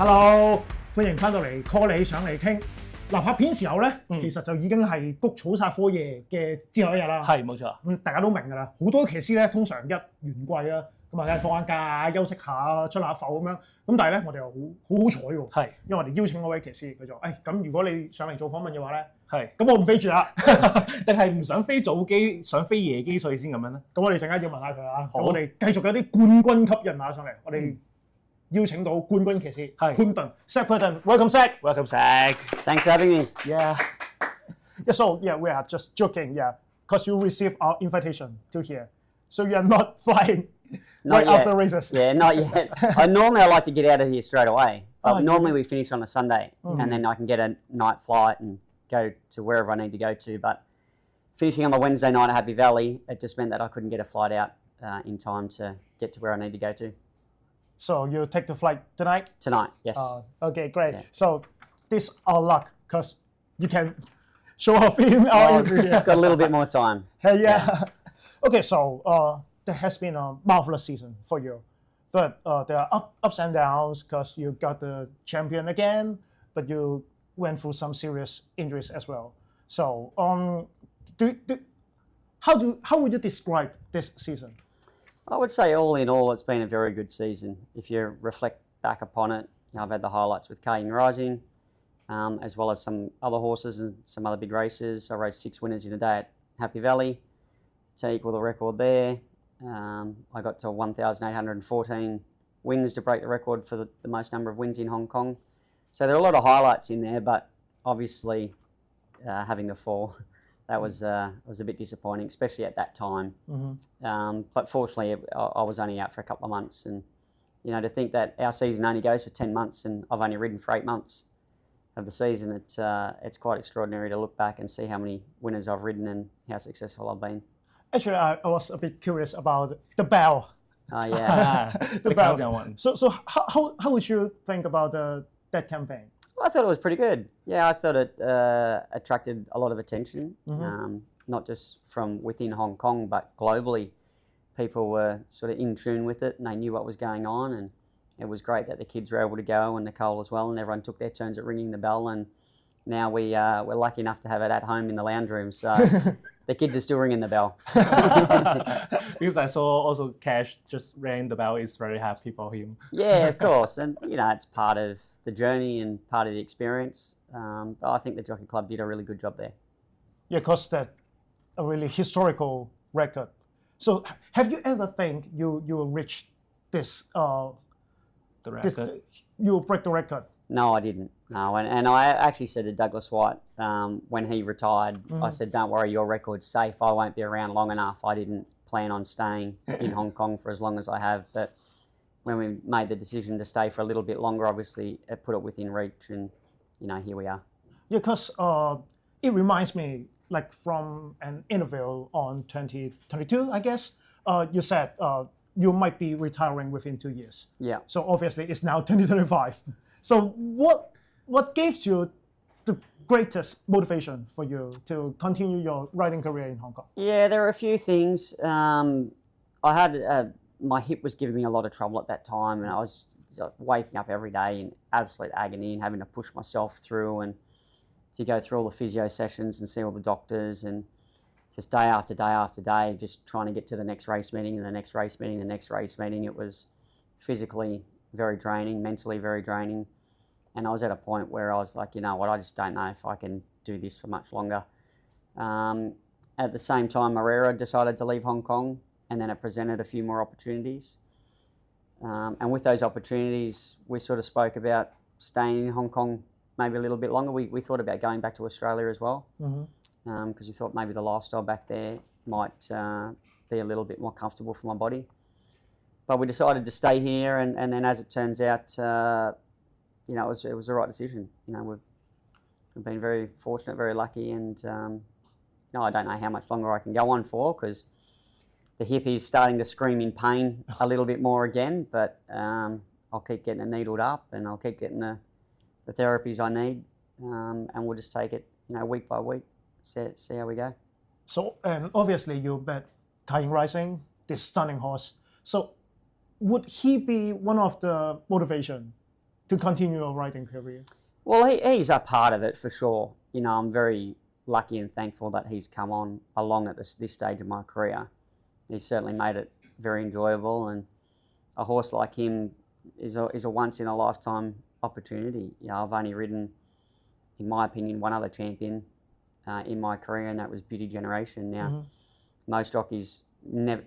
Hello， 歡迎翻到嚟 call 你上嚟傾。嗱，拍片時候咧，其實就已經係谷草殺科夜嘅之後一日啦。係冇錯。大家都明㗎啦。好多騎師咧，通常一完季啦，咁啊，放下假休息下，出下埠咁樣。咁但係咧，我哋又好彩喎。係，因為我哋邀請嗰位騎師，佢就咁如果你上嚟做訪問嘅話咧，係，咁我唔飛住啦，定係唔想飛早機，想飛夜機，所以先咁樣咧？咁我哋陣間要問下佢啊。咁我哋繼續有啲冠軍級人馬上嚟，我哋邀請到冠軍騎師潘頓 Zach。Welcome Zach。Welcome Zach。Thanks for having me. Yeah. So we are just joking. Yeah, because you received our invitation to here, so you are not flying right after races. Yeah, not yet. Normally I like to get out of here straight away. Normally we finish on a Sunday, and then I can get a night flight and go to wherever I need to go to. But finishing on the Wednesday night at Happy Valley, it just meant that I couldn't get a flight out in time to get to where I need to go to. So you take the flight tonight? Tonight, yes. Okay, great. Yeah. So this our luck, because you can show off in our interview. Got a little bit more time. Hey, yeah. Okay, so there has been a marvelous season for you, but there are ups and downs because you got the champion again, but you went through some serious injuries as well. So how would you describe this season? I would say all in all, it's been a very good season. If you reflect back upon it, I've had the highlights with嘉應as well as some other horses and some other big races. I raced 6 winners in a day at Happy Valley to equal the record there. I got to 1,814 wins to break the record for the most number of wins in Hong Kong. So there are a lot of highlights in there, but obviously having the fall, that was a bit disappointing, especially at that time. But fortunately, I was only out for a couple of months, and to think that our season only goes for 10 months, and I've only ridden for 8 months of the season, it's quite extraordinary to look back and see how many winners I've ridden and how successful I've been. Actually, I was a bit curious about the bell. Oh yeah, the bell one. So how would you think about that campaign? I thought it was pretty good. Yeah, I thought it attracted a lot of attention, not just from within Hong Kong, but globally. People were sort of in tune with it, and they knew what was going on, and it was great that the kids were able to go, and Nicole as well, and everyone took their turns at ringing the bell, and now we're lucky enough to have it at home in the lounge room, so the kids are still ringing the bell. Because I saw also Cash just rang the bell, is very happy for him. Yeah, of course, and it's part of the journey and part of the experience. But I think the Jockey Club did a really good job there. Yeah, because that's a really historical record. So have you ever think you will reach this, The record? You will break the record? No, I didn't. No, and I actually said to Douglas White when he retired, I said, don't worry, your record's safe. I won't be around long enough. I didn't plan on staying in Hong Kong for as long as I have. But when we made the decision to stay for a little bit longer, obviously it put it within reach, and here we are. Yeah, because it reminds me, like from an interview on 2022, I guess, you said you might be retiring within 2 years. Yeah. So obviously it's now 2025. So what gives you the greatest motivation for you to continue your riding career in Hong Kong? Yeah, there are a few things. I had my hip was giving me a lot of trouble at that time, and I was waking up every day in absolute agony and having to push myself through and to go through all the physio sessions and see all the doctors, and just day after day after day, just trying to get to the next race meeting and the next race meeting, the next race meeting. It was physically very draining, mentally very draining. And I was at a point where I was like, you know what, I just don't know if I can do this for much longer. At the same time, Herrera decided to leave Hong Kong, and then it presented a few more opportunities. And with those opportunities, we sort of spoke about staying in Hong Kong maybe a little bit longer. We thought about going back to Australia as well, because we thought maybe the lifestyle back there might be a little bit more comfortable for my body. But we decided to stay here, and then as it turns out, it was the right decision. We've been very fortunate, very lucky, and I don't know how much longer I can go on for, because the hip is starting to scream in pain a little bit more again. But I'll keep getting it needled up, and I'll keep getting the therapies I need, and we'll just take it, week by week, see how we go. So, and obviously you bet嘉應Rising, this stunning horse. So, would he be one of the motivation to continue your riding career? Well, he's a part of it for sure. You know, I'm very lucky and thankful that he's come on along at this stage of my career. He's certainly made it very enjoyable, and a horse like him is a once in a lifetime opportunity. You know, I've only ridden, in my opinion, one other champion in my career, and that was Beauty Generation. Now, most jockeys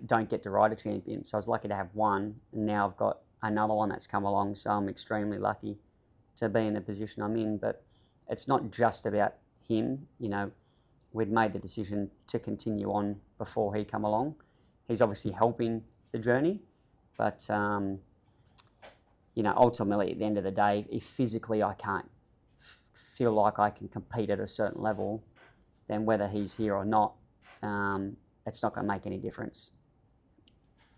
don't get to ride a champion, so I was lucky to have one, and now I've got another one that's come along, so I'm extremely lucky to be in the position I'm in. But it's not just about him. You know, we'd made the decision to continue on before he come along. He's obviously helping the journey, but you know, ultimately at the end of the day, if physically I can't feel like I can compete at a certain level, then whether he's here or not, it's not going to make any difference.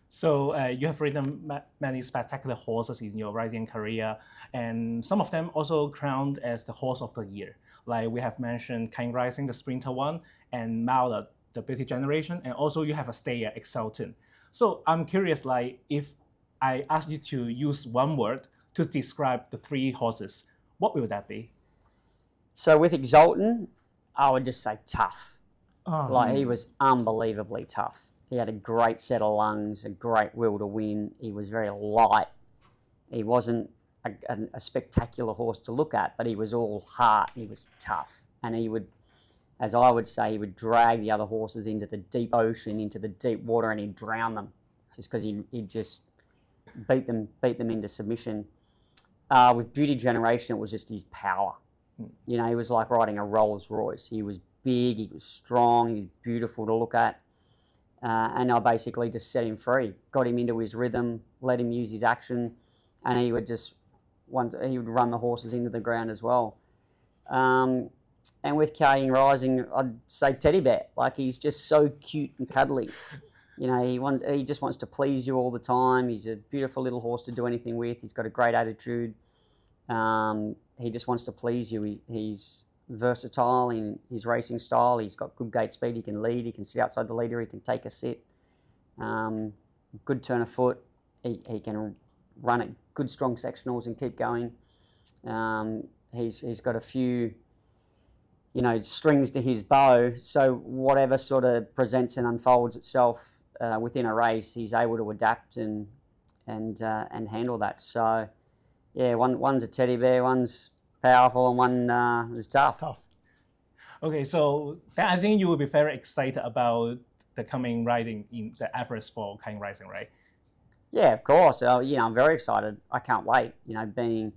So you have ridden many spectacular horses in your riding career, and some of them also crowned as the horse of the year. Like we have mentioned King Rising, the sprinter one, and Mao, the Beauty Generation, and also you have a stayer, Exultant. So I'm curious, like if I ask you to use one word to describe the three horses, what will that be? So with Exultant, I would just say tough. Like he was unbelievably tough. He had a great set of lungs, a great will to win. He was very light. He wasn't a spectacular horse to look at, but he was all heart. He was tough. And he would, as I would say, he would drag the other horses into the deep ocean, into the deep water, and he'd drown them just because he'd just beat them into submission. With Beauty Generation, it was just his power. You know, he was like riding a Rolls Royce. He was big, he was strong, he was beautiful to look at. And I basically just set him free, got him into his rhythm, let him use his action, and he would run the horses into the ground as well. And with King Rising, I'd say teddy bear. Like he's just so cute and cuddly. You know, he just wants to please you all the time. He's a beautiful little horse to do anything with. He's got a great attitude. He just wants to please you. He's versatile in his racing style. He's got good gate speed. He can lead. He can sit outside the leader. He can take a sit. Good turn of foot. He can run at good strong sectionals and keep going. He's got a few, you know, strings to his bow. So whatever sort of presents and unfolds itself within a race, he's able to adapt and handle that. So yeah, one's a teddy bear, one's powerful, and one is tough. Okay, so then I think you will be very excited about the coming riding in the Everest for King Rising, right? Yeah, of course. You know, I'm very excited. I can't wait. You know, being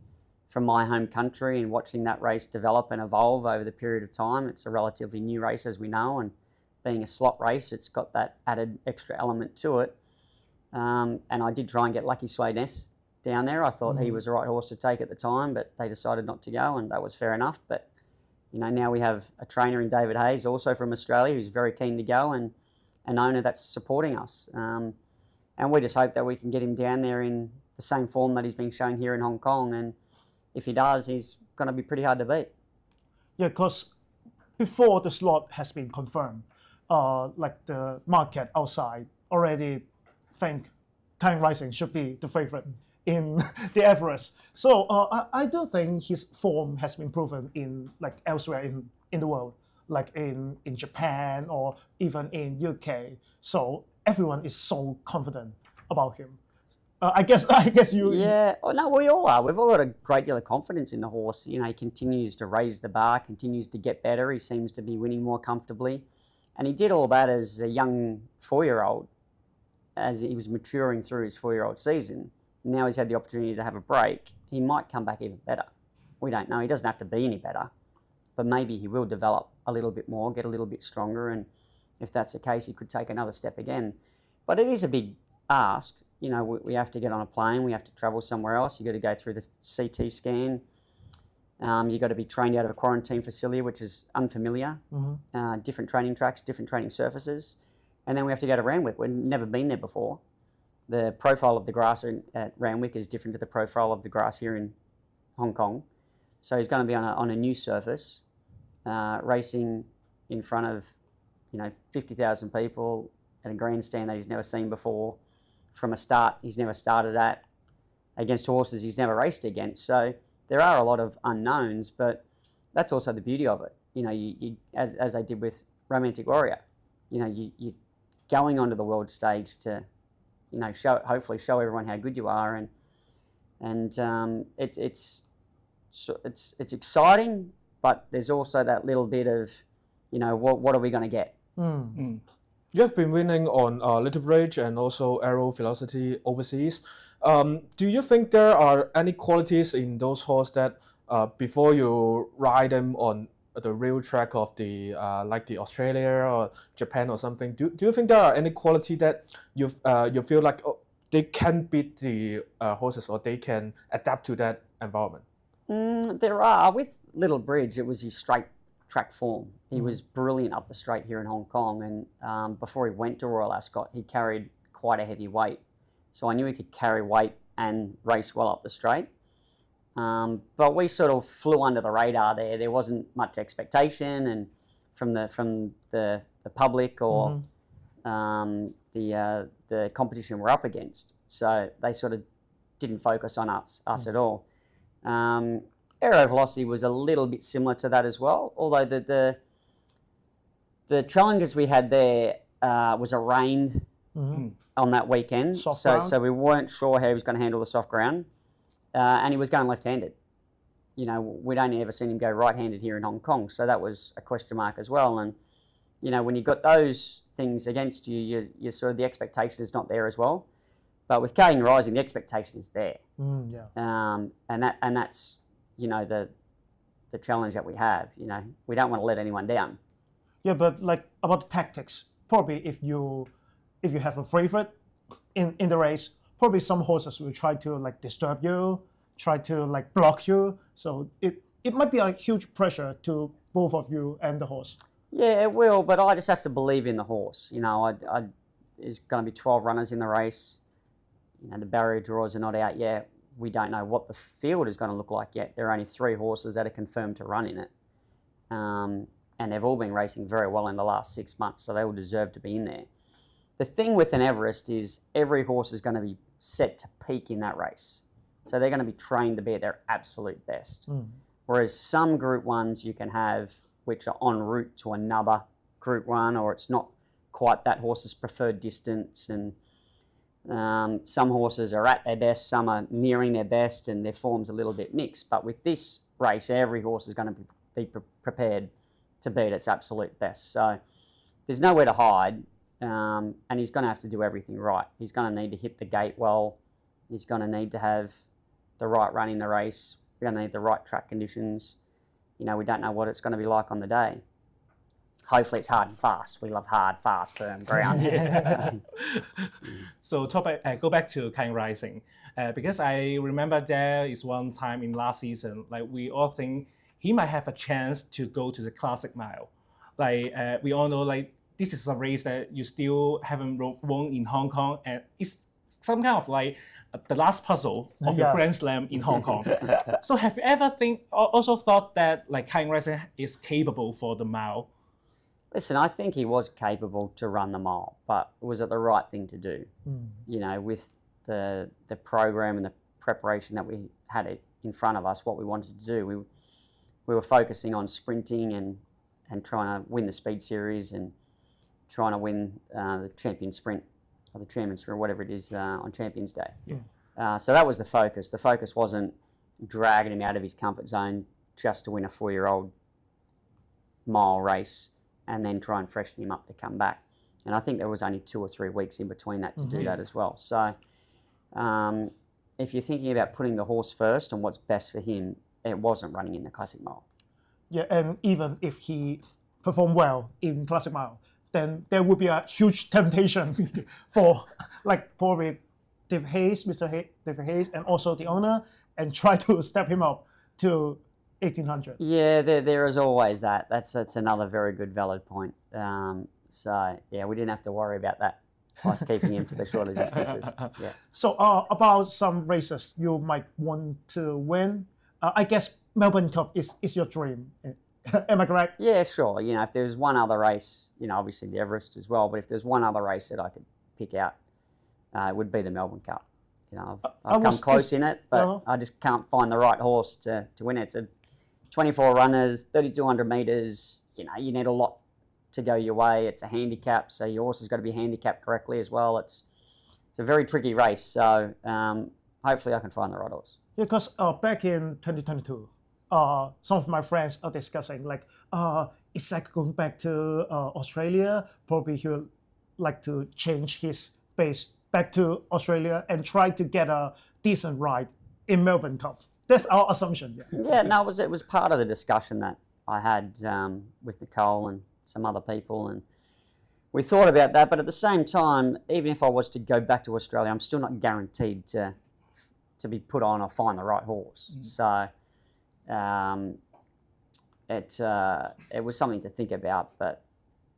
from my home country and watching that race develop and evolve over the period of time. It's a relatively new race, as we know, and being a slot race, it's got that added extra element to it. And I did try and get Lucky Sway Ness down there. I thought he was the right horse to take at the time, but they decided not to go, and that was fair enough. But you know, now we have a trainer in David Hayes, also from Australia, who's very keen to go, and an owner that's supporting us. And we just hope that we can get him down there in the same form that he's been showing here in Hong Kong. And if he does, he's going to be pretty hard to beat. Yeah, because before the slot has been confirmed, like the market outside already think King Rising should be the favorite in the Everest. So I do think his form has been proven in like elsewhere in the world, like in Japan or even in UK. So everyone is so confident about him. I guess you. Yeah, oh, no, we all are. We've all got a great deal of confidence in the horse. You know, he continues to raise the bar, continues to get better. He seems to be winning more comfortably. And he did all that as a young 4-year-old, as he was maturing through his 4-year-old season. Now he's had the opportunity to have a break. He might come back even better. We don't know. He doesn't have to be any better. But maybe he will develop a little bit more, get a little bit stronger. And if that's the case, he could take another step again. But it is a big ask. You know, we have to get on a plane. We have to travel somewhere else. You've got to go through the CT scan. You've got to be trained out of a quarantine facility, which is unfamiliar. Different training tracks, different training surfaces. And then we have to go to Randwick. We've never been there before. The profile of the grass at Randwick is different to the profile of the grass here in Hong Kong. So he's going to be on a new surface, racing in front of, 50,000 people at a grandstand that he's never seen before, from a start he's never started at. against horses he's never raced against. So there are a lot of unknowns, but that's also the beauty of it. You know, you as they did with Romantic Warrior, you know, you're going onto the world stage to, you know, hopefully show everyone how good you are, and it's exciting, but there's also that little bit of, you know, what are we going to get? You have been winning on Little Bridge and also Aero Velocity overseas. Do you think there are any qualities in those horses that before you ride them on the real track of the like the Australia or Japan or something, do you think there are any quality that you feel like they can beat the horses or they can adapt to that environment? There are. With Little Bridge, it was his straight track form. He was brilliant up the straight here in Hong Kong, and before he went to Royal Ascot, he carried quite a heavy weight. So I knew he could carry weight and race well up the straight. But we sort of flew under the radar there. There wasn't much expectation, and from the public or the competition we're up against. So they sort of didn't focus on us at all. Aero Velocity was a little bit similar to that as well, although the challenges we had there was a rain on that weekend, so we weren't sure how he was going to handle the soft ground, and he was going left-handed. You know, we'd only ever seen him go right-handed here in Hong Kong, so that was a question mark as well. And you know, when you've got those things against you, you sort of, the expectation is not there as well. But with Calling Rising, the expectation is there, and that's, you know, the challenge that we have. You know, we don't want to let anyone down. Yeah, but like about the tactics, probably if you have a favorite in the race, probably some horses will try to like disturb you, try to like block you. So it might be a huge pressure to both of you and the horse. Yeah, it will, but I just have to believe in the horse. You know, there's going to be 12 runners in the race. You know, the barrier draws are not out yet. We don't know what the field is going to look like yet. There are only 3 horses that are confirmed to run in it. And they've all been racing very well in the last 6 months, so they will deserve to be in there. The thing with an Everest is every horse is going to be set to peak in that race. So they're going to be trained to be at their absolute best. Whereas some Group 1s you can have which are en route to another Group 1, or it's not quite that horse's preferred distance, and some horses are at their best, some are nearing their best, and their form's a little bit mixed. But with this race, every horse is going to be prepared to be at its absolute best. So there's nowhere to hide, and he's going to have to do everything right. He's going to need to hit the gate well. He's going to need to have the right run in the race. We're going to need the right track conditions. You know, we don't know what it's going to be like on the day. Hopefully it's hard and fast. We love hard, fast, firm ground. So go back to Calling Rising, because I remember there is one time in last season, like we all think he might have a chance to go to the Classic Mile. Like we all know, like this is a race that you still haven't won in Hong Kong, and it's some kind of like the last puzzle of your Grand Slam in Hong Kong. So have you ever also thought that like Calling Rising is capable for the mile? Listen, I think he was capable to run the mile, but was it the right thing to do? You know, with the program and the preparation that we had in front of us, what we wanted to do, we were focusing on sprinting and trying to win the Speed Series and trying to win the Champion Sprint, or the Chairman's Sprint, whatever it is, on Champions Day. So that was the focus. The focus wasn't dragging him out of his comfort zone just to win a 4-year-old mile race and then try and freshen him up to come back. And I think there was only 2 or 3 weeks in between that to do that as well. So if you're thinking about putting the horse first and what's best for him, it wasn't running in the Classic Mile. Yeah, and even if he performed well in Classic Mile, then there would be a huge temptation for like probably David Hayes, David Hayes, and also the owner, and try to step him up to 1800. Yeah, there is always that. That's another very good, valid point. So yeah, we didn't have to worry about that by keeping him to the shorter distances. Yeah. So about some races you might want to win, I guess Melbourne Cup is your dream. Am I correct? Yeah, sure. You know, if there's one other race, you know, obviously the Everest as well, but if there's one other race that I could pick out, it would be the Melbourne Cup. I've come close in it, but I just can't find the right horse to win it. It's a 24 runners, 3,200 metres. You need a lot to go your way. It's a handicap, so your horse has got to be handicapped correctly as well. It's a very tricky race, so hopefully I can find the right horse. Yeah, because back in 2022, some of my friends are discussing is Zach going back to Australia? Probably he'll like to change his base back to Australia and try to get a decent ride in Melbourne Cup. That's our assumption. Yeah, no, it was part of the discussion that I had with Nicole and some other people, and we thought about that. But at the same time, even if I was to go back to Australia, I'm still not guaranteed to be put on or find the right horse. So it was something to think about, but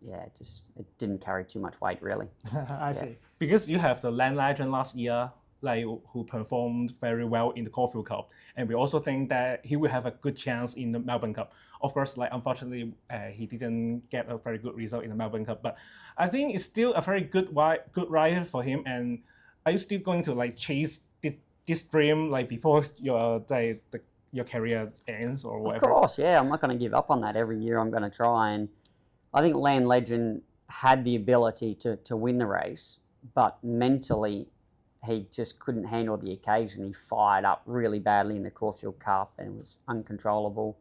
yeah, it didn't carry too much weight really. I see. Because you have the Land Legend last year, who performed very well in the Caulfield Cup, and we also think that he will have a good chance in the Melbourne Cup. Of course, unfortunately, he didn't get a very good result in the Melbourne Cup, but I think it's still a very good rider for him. And are you still going to chase this dream before your career ends or whatever? Of course, yeah. I'm not going to give up on that. Every year I'm going to try, and I think Land Legend had the ability to win the race, but mentally he just couldn't handle the occasion. He fired up really badly in the Caulfield Cup and was uncontrollable.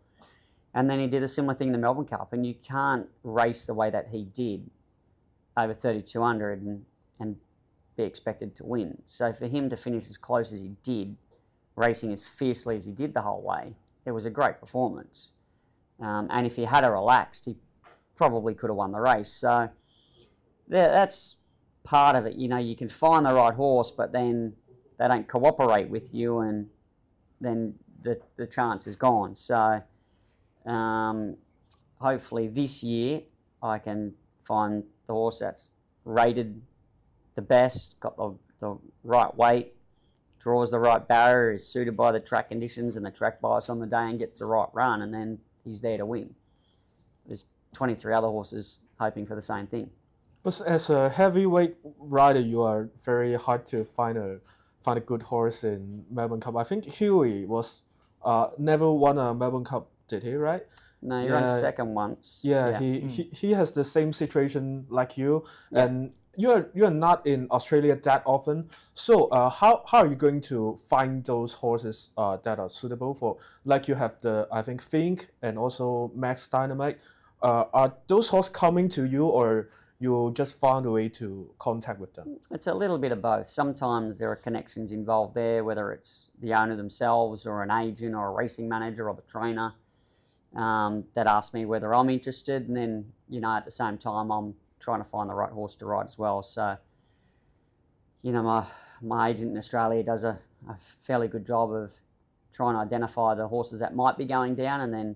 And then he did a similar thing in the Melbourne Cup, and you can't race the way that he did over 3,200 and be expected to win. So for him to finish as close as he did, racing as fiercely as he did the whole way, it was a great performance. And if he had relaxed, he probably could have won the race. So that's part of it. You can find the right horse, but then they don't cooperate with you, and then the chance is gone. So hopefully this year I can find the horse that's rated the best, got the right weight, draws the right barrier, is suited by the track conditions and the track bias on the day, and gets the right run, and then he's there to win. There's 23 other horses hoping for the same thing. But as a heavyweight rider, you are very hard to find a good horse in Melbourne Cup. I think Huey was never won a Melbourne Cup, did he? Right? No, he ran second once. Yeah, he has the same situation like you, and you're not in Australia that often. So how are you going to find those horses that are suitable for? Like you have I think Fink and also Max Dynamite. Are those horses coming to you, or you just found a way to contact with them? It's a little bit of both. Sometimes there are connections involved there, whether it's the owner themselves or an agent or a racing manager or the trainer that ask me whether I'm interested. And then, at the same time, I'm trying to find the right horse to ride as well. So, my agent in Australia does a fairly good job of trying to identify the horses that might be going down, and then,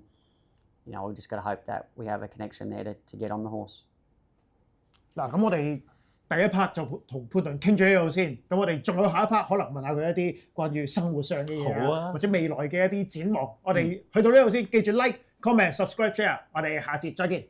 we just got to hope that we have a connection there to get on the horse. 嗱，咁我哋第一 part 就同潘頓傾咗呢度先，咁我哋仲有下一 part 可能問下佢一啲關於生活上嘅嘢或者未來嘅一啲展望。我哋去到呢度先，記住 like、comment、subscribe、share，我哋下節再見。